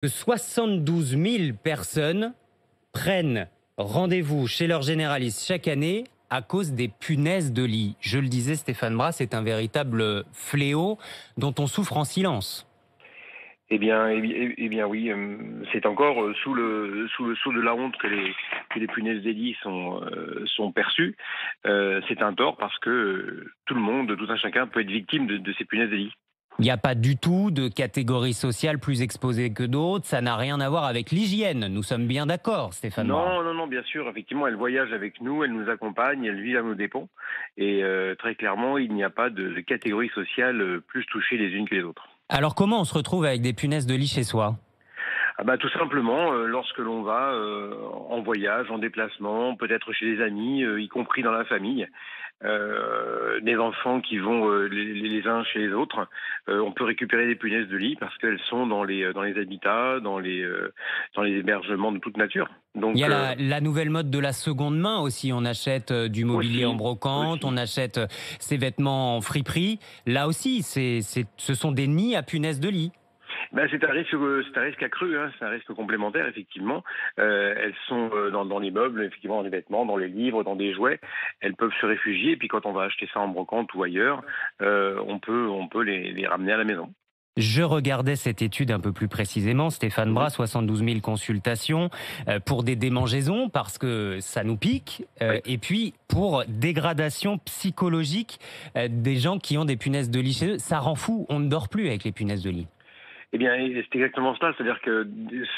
Que 72 000 personnes prennent rendez-vous chez leur généraliste chaque année à cause des punaises de lit. Je le disais, Stéphane Bras, c'est un véritable fléau dont on souffre en silence. Eh bien oui, c'est encore sous le sceau de la honte que les punaises de lit sont perçues. C'est un tort parce que tout le monde, tout un chacun peut être victime de ces punaises de lit. Il n'y a pas du tout de catégorie sociale plus exposée que d'autres. Ça n'a rien à voir avec l'hygiène. Nous sommes bien d'accord, Stéphane Bras. Non, non, non, bien sûr, effectivement, elle voyage avec nous, elle nous accompagne, elle vit à nos dépens. Et très clairement, il n'y a pas de catégorie sociale plus touchée les unes que les autres. Alors comment on se retrouve avec des punaises de lit chez soi ? Ah bah, tout simplement, lorsque l'on va en voyage, en déplacement, peut-être chez des amis, y compris dans la famille, des enfants qui vont les uns chez les autres, on peut récupérer des punaises de lit parce qu'elles sont dans les habitats, dans les hébergements de toute nature. Donc, Il y a la nouvelle mode de la seconde main aussi. On achète du mobilier en brocante, on achète ses vêtements en friperie. Là aussi, ce sont des nids à punaises de lit. Ben, c'est un risque accru, hein, c'est un risque complémentaire, effectivement. Elles sont dans les meubles, effectivement, dans les vêtements, dans les livres, dans des jouets. Elles peuvent se réfugier, et puis quand on va acheter ça en brocante ou ailleurs, on peut les ramener à la maison. Je regardais cette étude un peu plus précisément, Stéphane Bras, 72 000 consultations pour des démangeaisons parce que ça nous pique, Oui. et puis pour dégradation psychologique des gens qui ont des punaises de lit chez eux. Ça rend fou, on ne dort plus avec les punaises de lit. Eh bien, c'est exactement cela. C'est-à-dire que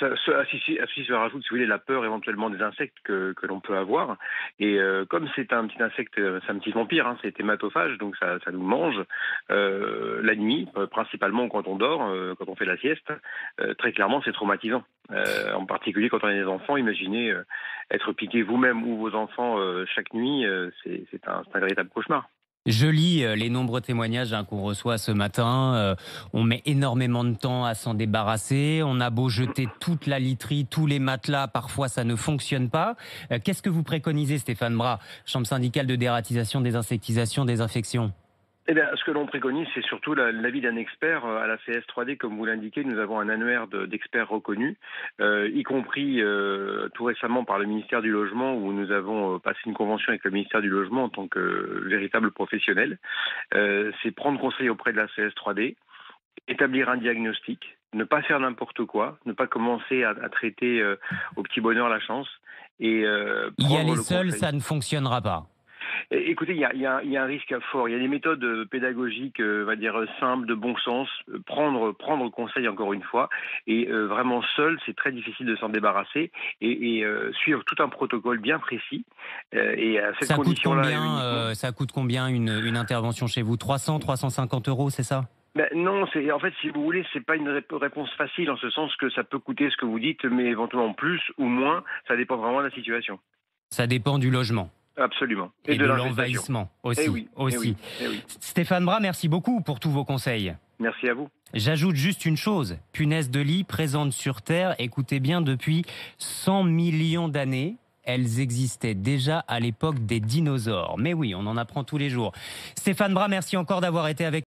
à ceci se rajoute, si vous voulez, la peur éventuellement des insectes que l'on peut avoir. Et comme c'est un petit insecte, c'est un petit vampire, hein, c'est hématophage, donc ça nous mange la nuit, principalement quand on dort, quand on fait la sieste. Très clairement, c'est traumatisant. En particulier quand on a des enfants, imaginez être piqué vous-même ou vos enfants chaque nuit, c'est un véritable cauchemar. Je lis les nombreux témoignages qu'on reçoit ce matin. On met énormément de temps à s'en débarrasser. On a beau jeter toute la literie, tous les matelas, parfois ça ne fonctionne pas. Qu'est-ce que vous préconisez, Stéphane Bras, Chambre syndicale de dératisation, désinsectisation, désinfection ? Eh bien, ce que l'on préconise, c'est surtout l'avis d'un expert. À la CS3D, comme vous l'indiquez, nous avons un annuaire d'experts reconnus, y compris tout récemment par le ministère du Logement, où nous avons passé une convention avec le ministère du Logement en tant que véritable professionnel. C'est prendre conseil auprès de la CS3D, établir un diagnostic, ne pas faire n'importe quoi, ne pas commencer à traiter au petit bonheur la chance, et Y prendre aller le seul, conseil. ça ne fonctionnera pas. Écoutez, il y a un risque fort. Il y a des méthodes pédagogiques, on va dire simples, de bon sens. Prendre conseil encore une fois. Et vraiment seul, c'est très difficile de s'en débarrasser. Et suivre tout un protocole bien précis. Et à cette Ça coûte condition-là, combien, uniquement. ça coûte combien une intervention chez vous ? 300, 350 €, c'est ça ? Ben, non, en fait, si vous voulez, c'est pas une réponse facile en ce sens que ça peut coûter ce que vous dites, mais éventuellement plus ou moins. Ça dépend vraiment de la situation. Ça dépend du logement. Absolument. Et De de l'investation. l'envahissement Eh aussi. oui, eh oui, eh oui. Stéphane Bras, merci beaucoup pour tous vos conseils. Merci à vous. J'ajoute juste une chose, punaises de lit présentes sur Terre, écoutez bien, depuis 100 millions d'années. Elles existaient déjà à l'époque des dinosaures. Mais oui, on en apprend tous les jours. Stéphane Bras, merci encore d'avoir été avec nous.